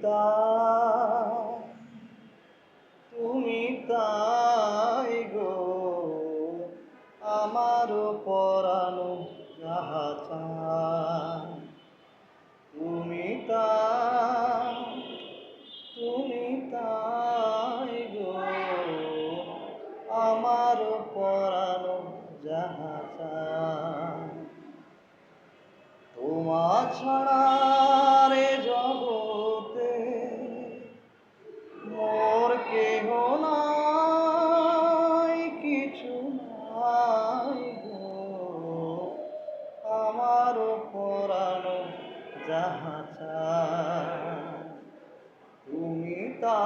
তাই, তুমি তাই গো, আমার পরানো যাহা চায়। তুমি তাই, তুমি তাই গো, আমার পরানো যাহা চায়। তোমা ছাড়া রে জগতে মোর কেহ নাই, কিছু নাই গো, আমার পরানো যাহা চায়। তুমি তা